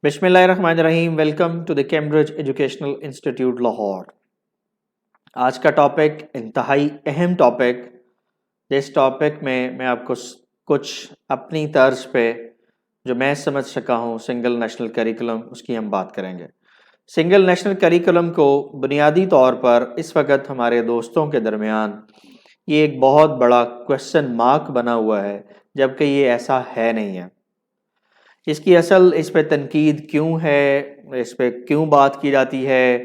بسم اللہ الرحمن الرحیم. Welcome to the Cambridge educational institute Lahore. آج کا ٹاپک انتہائی اہم ٹاپک. جس ٹاپک میں آپ کو کچھ اپنی طرز پہ جو میں سمجھ سکا ہوں سنگل نیشنل کریکولم اس کی ہم بات کریں گے. سنگل نیشنل کریکولم کو بنیادی طور پر اس وقت ہمارے دوستوں کے درمیان یہ ایک بہت بڑا کویسچن مارک بنا ہوا ہے، جبکہ یہ ایسا ہے نہیں ہے. اس کی اصل اس پہ تنقید کیوں ہے، اس پہ کیوں بات کی جاتی ہے،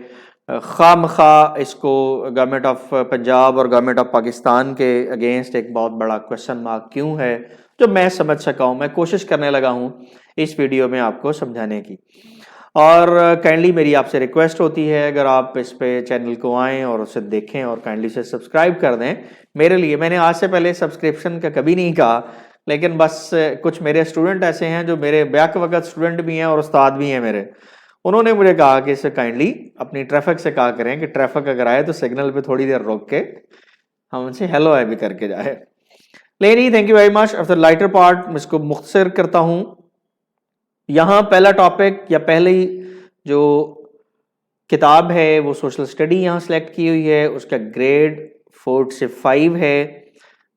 خواہ مخواہ اس کو گورنمنٹ آف پنجاب اور گورنمنٹ آف پاکستان کے اگینسٹ ایک بہت بڑا کویسچن مارک کیوں ہے، جو میں سمجھ سکا ہوں. میں کوشش کرنے لگا ہوں اس ویڈیو میں آپ کو سمجھانے کی. اور کائنڈلی میری آپ سے ریکویسٹ ہوتی ہے اگر آپ اس پہ چینل کو آئیں اور اسے دیکھیں اور کائنڈلی سے سبسکرائب کر دیں. میرے لیے میں نے آج سے پہلے سبسکرپشن کا کبھی نہیں کہا، لیکن بس کچھ میرے اسٹوڈنٹ ایسے ہیں جو میرے بیک وقت اسٹوڈنٹ بھی ہیں اور استاد بھی ہیں میرے. انہوں نے مجھے کہا کہ اسے کائنڈلی اپنی ٹریفک سے کہا کریں کہ ٹریفک اگر آئے تو سگنل پہ تھوڑی دیر روک کے ہم ان سے ہیلو ہے بھی کر کے جائے. لیکن thank you very much. Of the lighter part میں اس کو مختصر کرتا ہوں. یہاں پہلا ٹاپک یا پہلی جو کتاب ہے وہ سوشل اسٹڈی یہاں سلیکٹ کی ہوئی ہے. اس کا گریڈ 4 سے 5 ہے.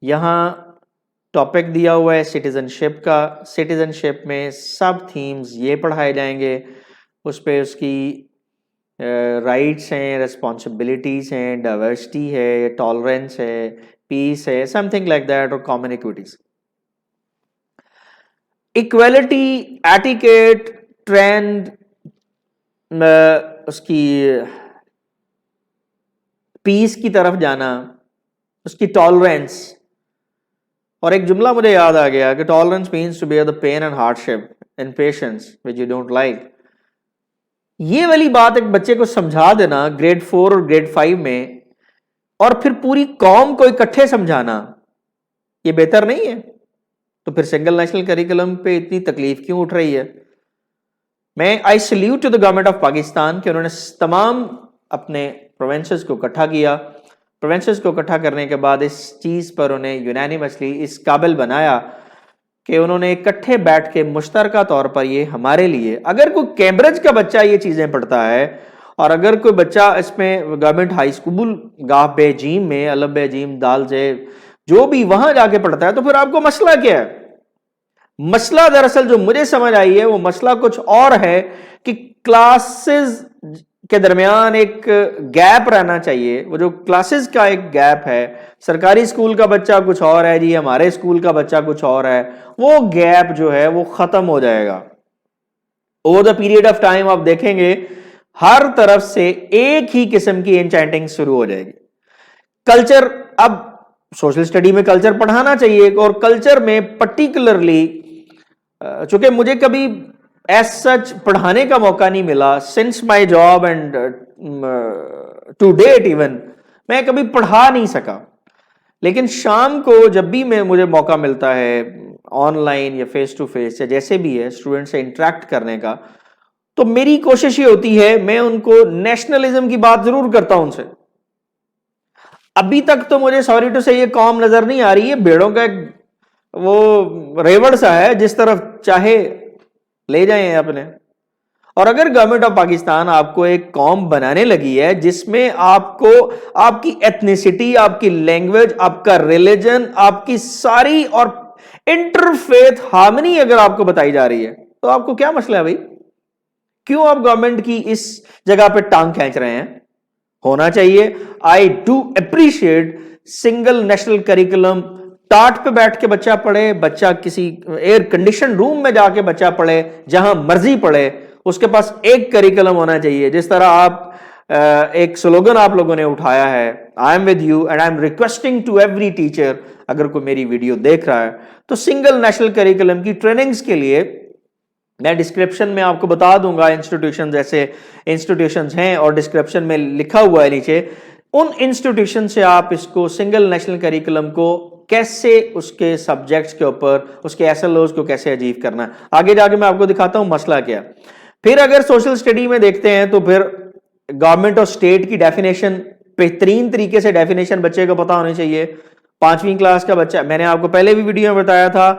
یہاں ٹاپک دیا ہوا ہے سٹیزن شپ کا. سٹیزن شپ میں سب تھیمز یہ پڑھائے جائیں گے. اس پہ اس کی رائٹس ہیں، ریسپانسبلٹیز ہیں، ڈائیورسٹی ہے، ٹالرنس ہے، پیس ہے، سم تھنگ لائک دیٹ، اور common equities. Equality, etiquette, trend, اس کی پیس کی طرف جانا، اس کی ٹالرنس. اور ایک جملہ مجھے یاد آ گیا کہ tolerance means to bear the pain and hardship and patience which you don't like. یہ والی بات ایک بچے کو سمجھا دینا گریڈ 4 اور گریڈ 5 میں، اور پھر پوری قوم کو اکٹھے سمجھانا، یہ بہتر نہیں ہے؟ تو پھر سنگل نیشنل کریکولم پہ اتنی تکلیف کیوں اٹھ رہی ہے؟ میں I salute to the government of Pakistan کہ انہوں نے تمام اپنے پروونسز کو اکٹھا کیا. پروونسز کو اکٹھا کرنے کے بعد اس چیز پر انہیں یونینیمسلی اس قابل بنایا کہ انہوں نے اکٹھے بیٹھ کے مشترکہ طور پر یہ ہمارے لیے، اگر کوئی کیمبرج کا بچہ یہ چیزیں پڑھتا ہے اور اگر کوئی بچہ اس میں گورنمنٹ ہائی اسکول گاہ بے جیم میں الف بے جیم دال جے جو بھی وہاں جا کے پڑھتا ہے، تو پھر آپ کو مسئلہ کیا ہے؟ مسئلہ دراصل جو مجھے سمجھ آئی ہے وہ مسئلہ کچھ اور ہے کہ کلاسز کے درمیان ایک گیپ رہنا چاہیے. وہ جو کلاسز کا ایک گیپ ہے، سرکاری اسکول کا بچہ کچھ اور ہے جی، ہمارے اسکول کا بچہ کچھ اور ہے، وہ گیپ جو ہے وہ ختم ہو جائے گا. Over the period of time آپ دیکھیں گے ہر طرف سے ایک ہی قسم کی انچینٹنگ شروع ہو جائے گی. کلچر، اب سوشل اسٹڈی میں کلچر پڑھانا چاہیے، اور کلچر میں پرٹیکولرلی چونکہ مجھے کبھی ایز سچ پڑھانے کا موقع نہیں ملا since my job and to date even, میں کبھی پڑھا نہیں سکا. لیکن شام کو جب بھی مجھے موقع ملتا ہے آن لائن یا فیس ٹو فیس یا جیسے بھی ہے اسٹوڈنٹ سے انٹریکٹ کرنے کا، تو میری کوشش یہ ہوتی ہے میں ان کو نیشنلزم کی بات ضرور کرتا ہوں ان سے. ابھی تک تو مجھے سوری ٹو سے یہ قوم نظر نہیں آ رہی ہے، بھیڑوں کا ایک وہ ریوڑ سا ہے جس طرف چاہے لے جائیں اپنے. اور اگر گورنمنٹ آف پاکستان آپ کو ایک قوم بنانے لگی ہے جس میں آپ کو آپ کی ایتھنیسٹی، آپ کی لینگویج، آپ کا ریلیجن، آپ کی ساری اور انٹرفیتھ ہارمنی اگر آپ کو بتائی جا رہی ہے، تو آپ کو کیا مسئلہ ہے بھائی؟ کیوں آپ گورنمنٹ کی اس جگہ پہ ٹانگ کھینچ رہے ہیں؟ ہونا چاہیے. I do appreciate single national curriculum. ٹاٹ پہ بیٹھ کے بچہ پڑھے، بچہ کسی ایئر کنڈیشن روم میں جا کے بچہ پڑھے، جہاں مرضی پڑھے، اس کے پاس ایک کریکولم ہونا چاہیے. جس طرح آپ ایک سلوگن آپ لوگوں نے اٹھایا ہے، I am with you and I am requesting to every teacher, اگر کوئی میری ویڈیو دیکھ رہا ہے تو سنگل نیشنل کریکولم کی ٹریننگز کے لیے میں ڈسکرپشن میں آپ کو بتا دوں گا انسٹیٹیوشنز، ایسے انسٹیٹیوشنز ہیں اور ڈسکرپشن میں لکھا ہوا ہے نیچے، ان انسٹیٹیوشن سے آپ اس کو سنگل نیشنل کریکولم کو کیسے اس کے سبجیکٹس کے اوپر اس کے ایس ایل اوز کو کیسے اچیو کرنا ہے. آگے جا کے میں آپ کو دکھاتا ہوں مسئلہ کیا. پھر اگر سوشل اسٹڈی میں دیکھتے ہیں تو پھر گورنمنٹ اور اسٹیٹ کی ڈیفینیشن بہترین طریقے سے ڈیفینیشن بچے کو پتا ہونی چاہیے. 5ویں کلاس کا بچہ، میں نے آپ کو پہلے بھی ویڈیو میں بتایا تھا،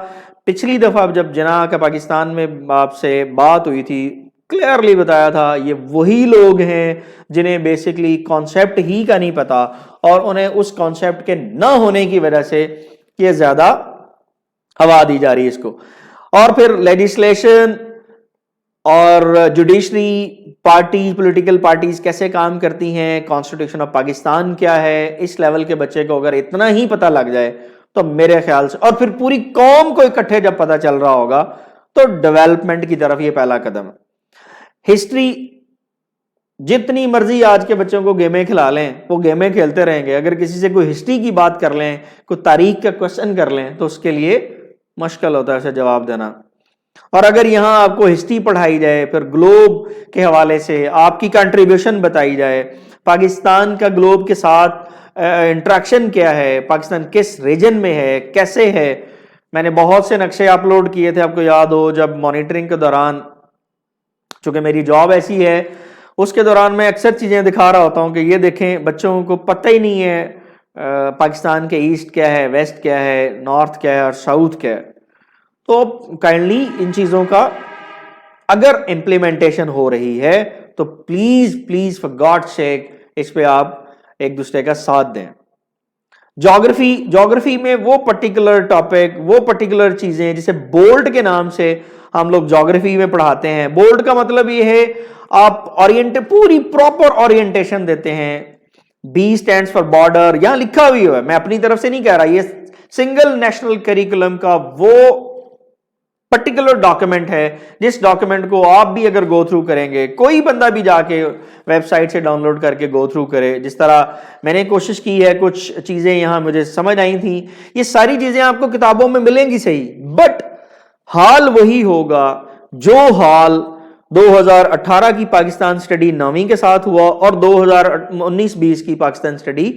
پچھلی دفعہ جب جناح کا پاکستان میں آپ سے بات ہوئی تھی کلیئرلی بتایا تھا یہ وہی لوگ ہیں جنہیں بیسکلی کانسیپٹ ہی کا نہیں پتا اور انہیں اس کانسیپٹ کے نہ ہونے کی وجہ سے یہ زیادہ ہوا دی جا رہی ہے اس کو. اور پھر لیجسلیشن اور جوڈیشری پارٹی پولیٹیکل پارٹیز کیسے کام کرتی ہیں, کانسٹیٹیوشن آف پاکستان کیا ہے, اس لیول کے بچے کو اگر اتنا ہی پتہ لگ جائے تو میرے خیال سے, اور پھر پوری قوم کو اکٹھے جب پتہ چل رہا ہوگا تو ڈیولپمنٹ کی طرف یہ پہلا قدم ہے. ہسٹری جتنی مرضی آج کے بچوں کو گیمیں کھلا لیں وہ گیمیں کھیلتے رہیں گے, اگر کسی سے کوئی ہسٹری کی بات کر لیں, کوئی تاریخ کا کوشچن کر لیں تو اس کے لیے مشکل ہوتا ہے اسے جواب دینا. اور اگر یہاں آپ کو ہسٹری پڑھائی جائے, پھر گلوب کے حوالے سے آپ کی کنٹریبیوشن بتائی جائے, پاکستان کا گلوب کے ساتھ انٹریکشن کیا ہے, پاکستان کس ریجن میں ہے, کیسے ہے. میں نے بہت سے نقشے اپلوڈ کیے تھے, آپ کو یاد ہو جب مانیٹرنگ کے دوران, چونکہ میری جاب ایسی ہے اس کے دوران میں اکثر چیزیں دکھا رہا ہوتا ہوں کہ یہ دیکھیں بچوں کو پتہ ہی نہیں ہے پاکستان کے ایسٹ کیا ہے, ویسٹ کیا ہے, نارتھ کیا ہے اور ساؤتھ کیا ہے. تو کائنڈلی ان چیزوں کا اگر امپلیمنٹیشن ہو رہی ہے تو پلیز فار گاڈ سیک اس پہ آپ ایک دوسرے کا ساتھ دیں. جیوگرفی میں وہ پرٹیکولر ٹاپک, وہ پرٹیکولر چیزیں جسے بولٹ کے نام سے ہم لوگ جیوگرفی میں پڑھاتے ہیں. بولٹ کا مطلب یہ ہے آپ پوری پراپر اورینٹیشن دیتے ہیں. بی اسٹینڈز فار بارڈر, یہاں لکھا ہوئی ہے, میں اپنی طرف سے نہیں کہہ رہا, یہ سنگل نیشنل کریکولم کا وہ پرٹیکولر ڈاکیومنٹ ہے جس ڈاکیومنٹ کو آپ بھی اگر گو تھرو کریں گے, کوئی بندہ بھی جا کے ویب سائٹ سے ڈاؤن لوڈ کر کے گو تھرو کرے, جس طرح میں نے کوشش کی ہے, کچھ چیزیں یہاں مجھے سمجھ آئی تھیں, یہ ساری چیزیں آپ کو کتابوں میں ملیں گی صحیح, بٹ حال وہی ہوگا جو حال 2018 کی پاکستان سٹڈی 9ویں کے ساتھ ہوا اور 2019-20 کی پاکستان سٹڈی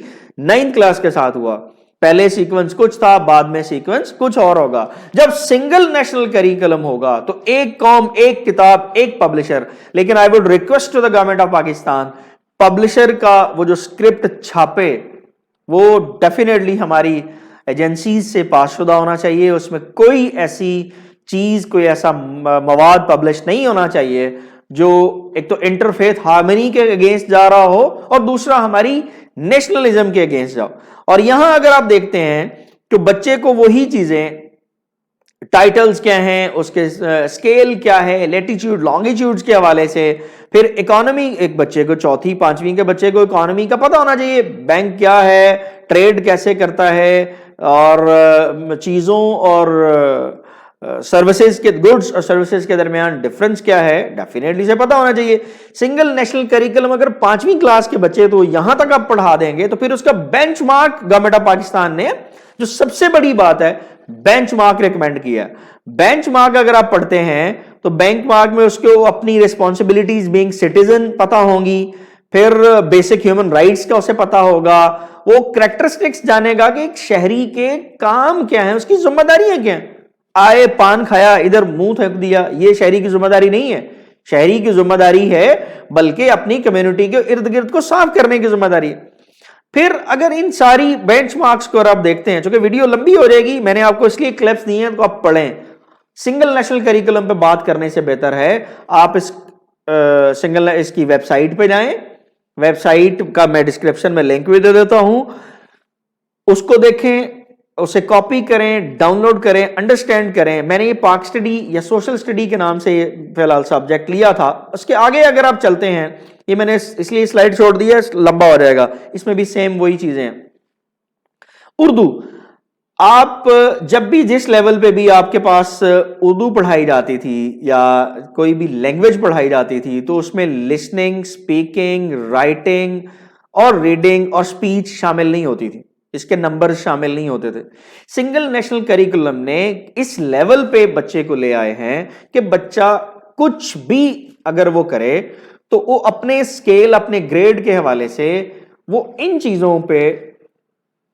9th کلاس کے ساتھ ہوا. پہلے سیکوینس کچھ تھا, بعد میں سیکوینس کچھ اور ہوگا. جب سنگل نیشنل کریکولم ہوگا تو ایک قوم, ایک کتاب, ایک پبلشر. لیکن I would request to the government of Pakistan, publisher کا وہ جو اسکرپٹ چھاپے وہ ڈیفینیٹلی ہماری ایجنسیز سے پاس شدہ ہونا چاہیے. اس میں کوئی ایسی چیز, کوئی ایسا مواد پبلش نہیں ہونا چاہیے جو ایک تو انٹرفیتھ ہارمنی کے اگینسٹ جا رہا ہو اور دوسرا ہماری نیشنلزم کے اگینسٹ جاؤ. اور یہاں اگر آپ دیکھتے ہیں تو بچے کو وہی چیزیں, ٹائٹلز کیا ہیں, اس کے اسکیل کیا ہے, لیٹیچیوڈ لانگیچیوڈز کے حوالے سے, پھر اکانومی, ایک بچے کو 4تھی 5ویں کے بچے کو اکانومی کا پتہ ہونا چاہیے, بینک کیا ہے, ٹریڈ کیسے کرتا ہے, اور چیزوں اور سروسز کے, گڈس اور سروسز کے درمیان ڈفرنس کیا ہے, ڈیفینیٹلی سے پتہ ہونا چاہیے. سنگل نیشنل کریکولم اگر 5ویں کلاس کے بچے تو یہاں تک آپ پڑھا دیں گے تو پھر اس کا bench mark government of Pakistan نے, جو سب سے بڑی بات ہے, بینچ مارک ریکمینڈ کیا. بینچ مارک اگر آپ پڑھتے ہیں تو بینچ مارک میں اس کو اپنی ریسپانسبلٹیز بینگ سٹیزن پتہ ہوں گی, پھر بیسک ہیومن رائٹس کا اسے پتہ ہوگا, وہ کریکٹرسٹکس جانے گا کہ ایک شہری کے کام کیا ہیں, اس کی ذمہ داریاں کیا ہیں. آئے پان کھایا ادھر منہ پھینک دیا, یہ شہری کی ذمہ داری نہیں ہے. شہری کی ذمہ داری ہے بلکہ اپنی کمیونٹی کے ارد گرد کو صاف کرنے کی ذمہ داری ہے. پھر اگر ان ساری بینچ مارکس کو آپ دیکھتے ہیں, چونکہ ویڈیو لمبی ہو جائے گی, میں نے آپ کو اس لیے کلپس دی ہیں تو آپ پڑھیں. سنگل نیشنل کریکولم پہ بات کرنے سے بہتر ہے آپ اس کی ویب سائٹ پہ جائیں. ویب سائٹ کا میں ڈسکرپشن میں لنک بھی دے دیتا ہوں, اس کو دیکھیں, اسے کاپی کریں, ڈاؤن لوڈ کریں, انڈرسٹینڈ کریں. میں نے یہ پاک سٹڈی یا سوشل سٹڈی کے نام سے فی الحال سبجیکٹ لیا تھا. اس کے آگے اگر آپ چلتے ہیں, یہ میں نے اس لیے سلائڈ چھوڑ دیا, لمبا ہو جائے گا, اس میں بھی سیم وہی چیزیں ہیں. اردو, آپ جب بھی جس لیول پہ بھی آپ کے پاس اردو پڑھائی جاتی تھی یا کوئی بھی لینگویج پڑھائی جاتی تھی تو اس میں لسننگ, اسپیکنگ, رائٹنگ اور ریڈنگ اور اسپیچ شامل نہیں ہوتی تھی, اس کے نمبر شامل نہیں ہوتے تھے. سنگل نیشنل کریکولم نے اس لیول پہ بچے کو لے آئے ہیں کہ بچہ کچھ بھی اگر وہ کرے تو وہ اپنے اسکیل, اپنے گریڈ کے حوالے سے وہ ان چیزوں پہ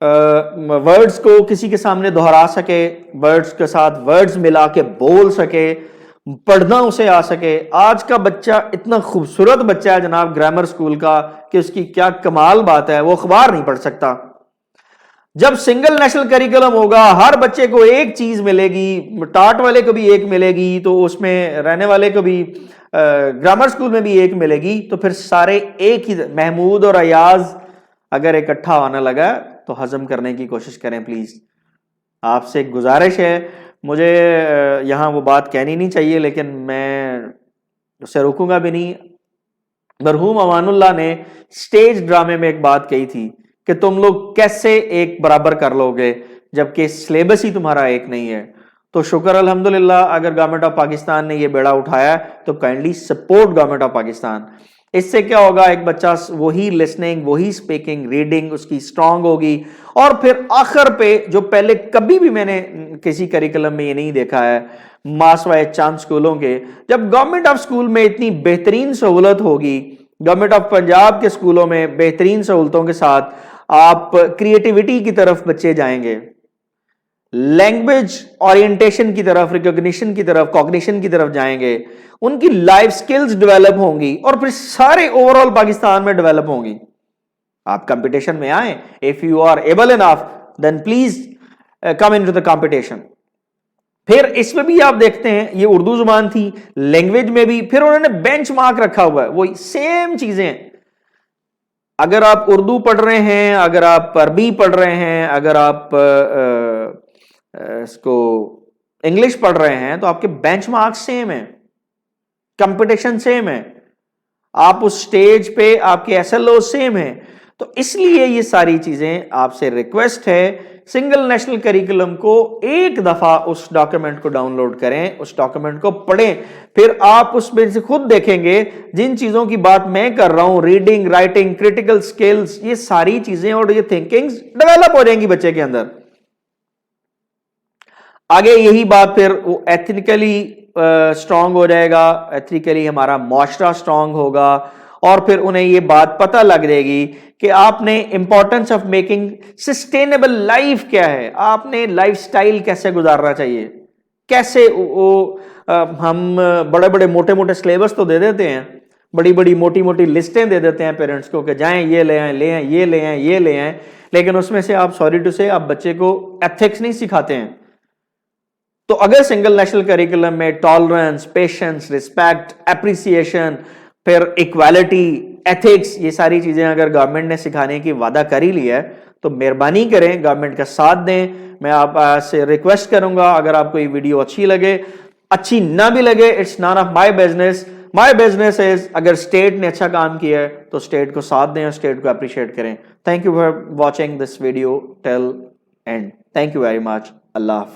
ورڈز کو کسی کے سامنے دہرا سکے, ورڈز کے ساتھ ورڈز ملا کے بول سکے, پڑھنا اسے آ سکے. آج کا بچہ اتنا خوبصورت بچہ ہے جناب گرامر سکول کا کہ اس کی کیا کمال بات ہے, وہ اخبار نہیں پڑھ سکتا. جب سنگل نیشنل کریکولم ہوگا, ہر بچے کو ایک چیز ملے گی, ٹاٹ والے کو بھی ایک ملے گی, تو اس میں رہنے والے کو بھی گرامر اسکول میں بھی ایک ملے گی, تو پھر سارے ایک ہی. محمود اور ایاز اگر اکٹھا آنے لگا تو ہضم کرنے کی کوشش کریں پلیز. آپ سے ایک گزارش ہے, مجھے یہاں وہ بات کہنی نہیں چاہیے لیکن میں اسے روکوں گا بھی نہیں. مرحوم امان اللہ نے سٹیج ڈرامے میں ایک بات کہی تھی کہ تم لوگ کیسے ایک برابر کر لو گے جبکہ سلیبس ہی تمہارا ایک نہیں ہے. تو شکر الحمدللہ اگر گورنمنٹ آف پاکستان نے یہ بیڑا اٹھایا تو kindly support government of Pakistan. اس سے کیا ہوگا, ایک بچہ وہی لسننگ, وہی اسپیکنگ, ریڈنگ اس کی اسٹرانگ ہوگی, اور پھر آخر پہ جو پہلے کبھی بھی میں نے کسی کریکولم میں یہ نہیں دیکھا ہے ماس وائز چاند اسکولوں کے, جب گورنمنٹ آف اسکول میں اتنی بہترین سہولت ہوگی, گورنمنٹ آف پنجاب کے اسکولوں میں بہترین سہولتوں کے ساتھ آپ کریٹیوٹی کی طرف بچے جائیں گے, لینگویج اورینٹیشن کی طرف, ریکگنیشن کی طرف, کوگنیشن کی طرف جائیں گے, ان کی لائف سکلز ڈیولپ ہوں گی, اور پھر سارے اوور آل پاکستان میں ڈیولپ ہوں گی. آپ کمپٹیشن میں آئیں, if you are able enough then please come into the competition. پھر اس میں بھی آپ دیکھتے ہیں یہ اردو زبان تھی, لینگویج میں بھی پھر انہوں نے بینچ مارک رکھا ہوا ہے, وہی سیم چیزیں. اگر آپ اردو پڑھ رہے ہیں, اگر آپ عربی پڑھ رہے ہیں, اگر آپ اس کو انگلش پڑھ رہے ہیں, تو آپ کے بینچ مارک سیم ہیں, کمپٹیشن سیم ہے, آپ اس سٹیج پہ آپ کے ایس ایل او سیم ہیں. تو اس لیے یہ ساری چیزیں آپ سے ریکویسٹ ہے, سنگل نیشنل کریکولم کو ایک دفعہ اس ڈاکیومنٹ کو ڈاؤن لوڈ کریں, اس ڈاکیومنٹ کو پڑھیں, پھر آپ اس میں سے خود دیکھیں گے جن چیزوں کی بات میں کر رہا ہوں, ریڈنگ, رائٹنگ, کریٹیکل سکلز, یہ ساری چیزیں اور یہ تھنکنگز ڈیولپ ہو جائیں گی بچے کے اندر. آگے یہی بات پھر وہ ایتھنیکلی اسٹرانگ ہو جائے گا, ایتھنیکلی ہمارا معاشرہ اسٹرانگ ہوگا, اور پھر انہیں یہ بات پتہ لگ جائے گی کہ آپ نے importance of making sustainable life کیا ہے, آپ نے لائف سٹائل کیسے گزارنا چاہیے, کیسے ہم بڑے بڑے موٹے موٹے سلیبس تو دے دیتے ہیں, بڑی بڑی موٹی موٹی لسٹیں دے دیتے ہیں پیرنٹس کو کہ جائیں یہ لے آئیں, لے آئیں, یہ لے آئیں, یہ لے آئیں, لیکن اس میں سے آپ سوری ٹو سے آپ بچے کو ایتھکس نہیں سکھاتے ہیں. تو اگر سنگل نیشنل کریکولم میں ٹالرنس, پیشنس, رسپیکٹ, اپریسیشن, پھر ایکوالٹی, ایتھکس, یہ ساری چیزیں اگر گورنمنٹ نے سکھانے کی وعدہ کر ہی لیا ہے تو مہربانی کریں گورنمنٹ کا ساتھ دیں. میں آپ سے ریکویسٹ کروں گا, اگر آپ کو یہ ویڈیو اچھی لگے, اچھی نہ بھی لگے, it's none of my business. My business is اگر اسٹیٹ نے اچھا کام کیا ہے تو اسٹیٹ کو ساتھ دیں اور اسٹیٹ کو اپریشیٹ کریں. Thank you for watching this video till end. Thank you very much. اللہ حافظ.